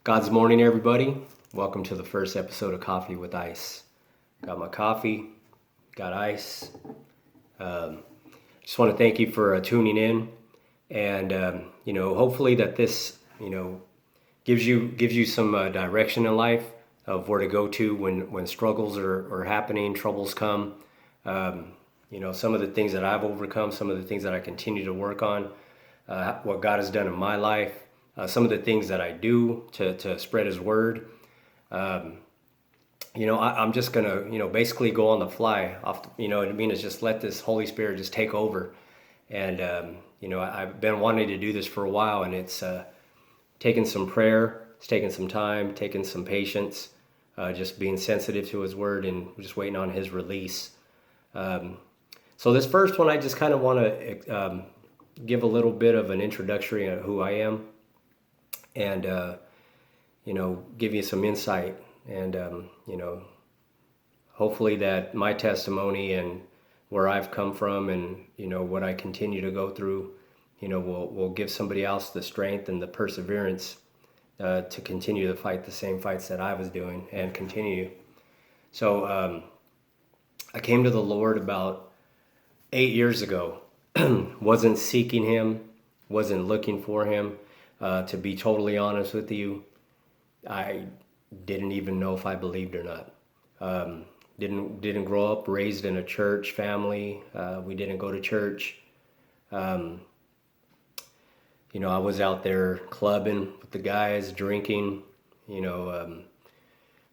God's morning, everybody. Welcome to the first episode of Coffee with Eyce. Got my coffee, got Eyce. Just want to thank you for tuning in, and hopefully that this gives you some direction in life of where to go to when struggles are happening, troubles come. Some of the things that I've overcome, some of the things that I continue to work on, what God has done in my life. Some of the things that I do to spread His word. I'm just gonna, basically go on the fly. What I mean is just let this Holy Spirit just take over. And I've been wanting to do this for a while, and it's taken some prayer, it's taken some time, taken some patience, just being sensitive to His word and just waiting on His release. So this first one, I just kind of want to give a little bit of an introductory on who I am. And give you some insight, and hopefully that my testimony and where I've come from and what I continue to go through will give somebody else the strength and the perseverance to continue to fight the same fights that I was doing and continue. So I came to the Lord about 8 years ago. Wasn't seeking Him, wasn't looking for Him. To be totally honest with you, I didn't even know if I believed or not. Didn't grow up raised in a church family. We didn't go to church. I was out there clubbing with the guys, drinking,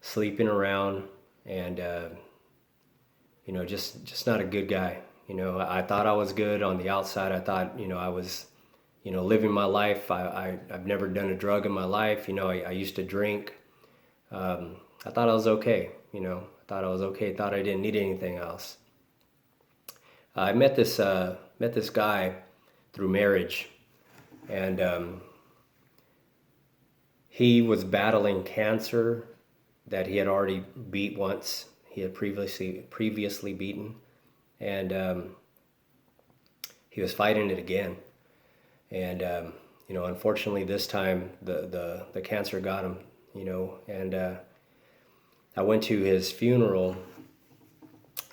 sleeping around, and just not a good guy. I thought I was good on the outside. I thought I was living my life. I've never done a drug in my life. I used to drink. I thought I was okay. Thought I didn't need anything else. I met this guy through marriage, and he was battling cancer that he had already beat once. He had previously beaten, and he was fighting it again. And unfortunately, this time the cancer got him. And I went to his funeral,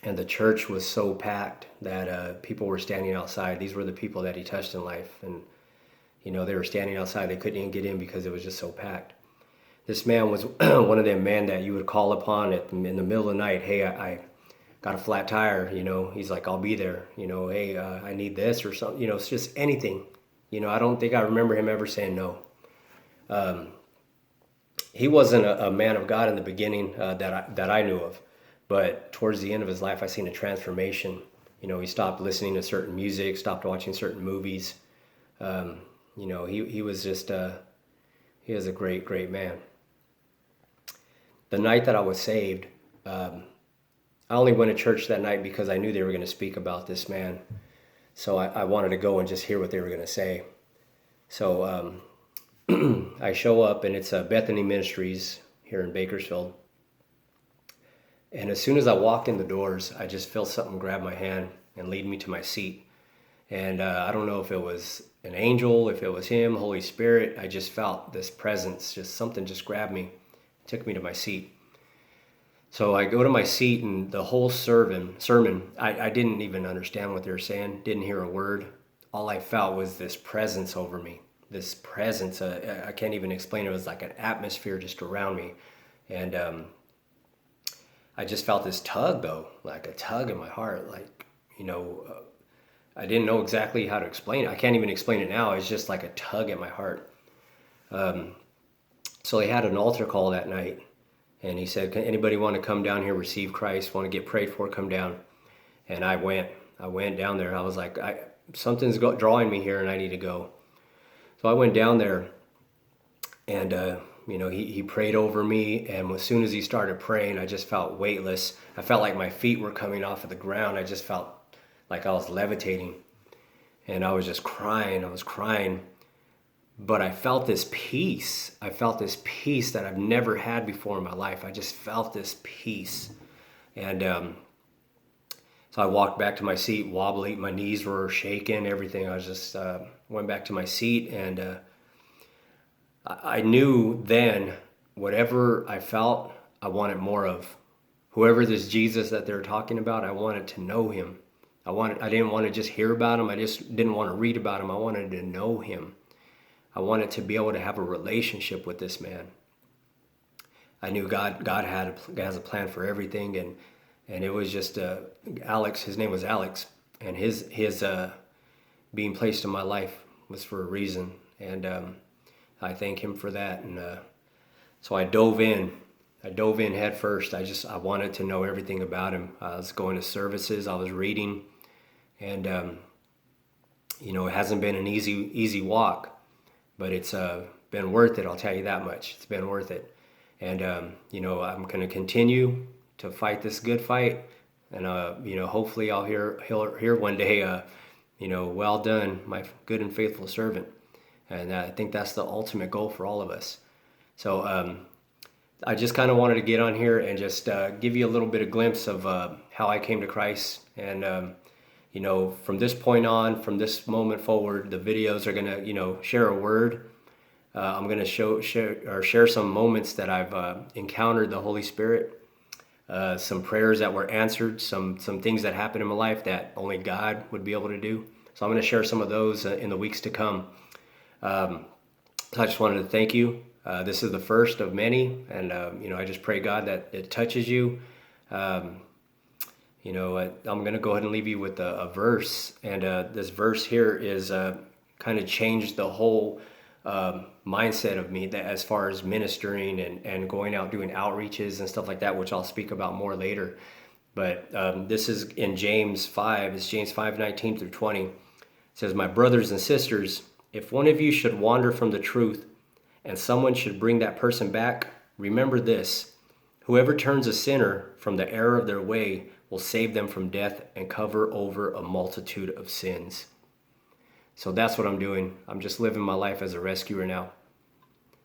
and the church was so packed that people were standing outside. These were the people that he touched in life, and they were standing outside. They couldn't even get in because it was just so packed. This man was one of them men that you would call upon in the middle of the night. Hey, I got a flat tire. He's like, I'll be there. Hey, I need this or something. It's just anything. I don't think I remember him ever saying no. He wasn't a man of God in the beginning that I knew of, but towards the end of his life, I seen a transformation. He stopped listening to certain music, stopped watching certain movies. He was just he was a great man. The night that I was saved, I only went to church that night because I knew they were going to speak about this man. So I wanted to go and just hear what they were going to say. So I show up, and it's Bethany Ministries here in Bakersfield. And as soon as I walked in the doors, I just felt something grab my hand and lead me to my seat. And I don't know if it was an angel, if it was Him, Holy Spirit. I just felt this presence, just something just grabbed me, took me to my seat. So I go to my seat, and the whole sermon, I didn't even understand what they were saying, didn't hear a word. All I felt was this presence over me, this presence. I can't even explain it. It was like an atmosphere just around me. And I just felt this tug, though, like a tug in my heart. I didn't know exactly how to explain it. I can't even explain it now. It's just like a tug at my heart. So they had an altar call that night. And he said, anybody want to come down here, receive Christ, want to get prayed for, come down. And I went down there. I was like, something's drawing me here, and I need to go. So I went down there, and he prayed over me. And as soon as he started praying, I just felt weightless. I felt like my feet were coming off of the ground. I just felt like I was levitating, and I was just crying. I was crying. But I felt this peace. I felt this peace that I've never had before in my life. I just felt this peace. And so I walked back to my seat, wobbly. My knees were shaking, everything. I was just went back to my seat, and I knew then whatever I felt, I wanted more of. Whoever this Jesus that they're talking about, I wanted to know him. I didn't want to just hear about him. I just didn't want to read about him. I wanted to know him. I wanted to be able to have a relationship with this man. I knew God has a plan for everything, and it was just Alex. His name was Alex, and his being placed in my life was for a reason, and I thank him for that. And so I dove in. I dove in head first. I wanted to know everything about him. I was going to services. I was reading, and it hasn't been an easy walk, but it's been worth it. I'll tell you that much. It's been worth it. And I'm going to continue to fight this good fight, and hopefully I'll hear one day, well done, my good and faithful servant. And I think that's the ultimate goal for all of us. So I just kind of wanted to get on here and just give you a little bit of glimpse of how I came to Christ. And from this point on, from this moment forward, the videos are going to share a word. I'm going to share some moments that I've encountered the Holy Spirit, some prayers that were answered, some things that happened in my life that only God would be able to do. So I'm going to share some of those in the weeks to come. I just wanted to thank you. This is the first of many, and I just pray God that it touches you. I'm going to go ahead and leave you with a verse, and this verse here is kind of changed the whole mindset of me, that as far as ministering and going out doing outreaches and stuff like that, which I'll speak about more later. But this is in James 5. It's James 5:19 through 20. It says, "My brothers and sisters, if one of you should wander from the truth and someone should bring that person back, remember this: whoever turns a sinner from the error of their way will save them from death and cover over a multitude of sins." So that's what I'm doing. I'm just living my life as a rescuer now.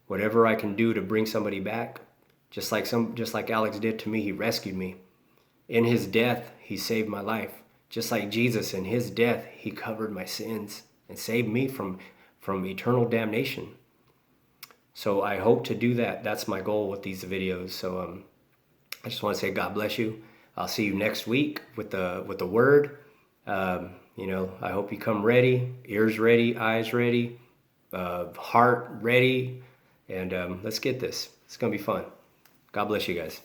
Whatever I can do to bring somebody back, just like Alex did to me, he rescued me. In his death, he saved my life. Just like Jesus, in his death, he covered my sins and saved me from eternal damnation. So I hope to do that. That's my goal with these videos. So I just want to say God bless you. I'll see you next week with the word. I hope you come ready, ears ready, eyes ready, heart ready, and let's get this. It's going to be fun. God bless you guys.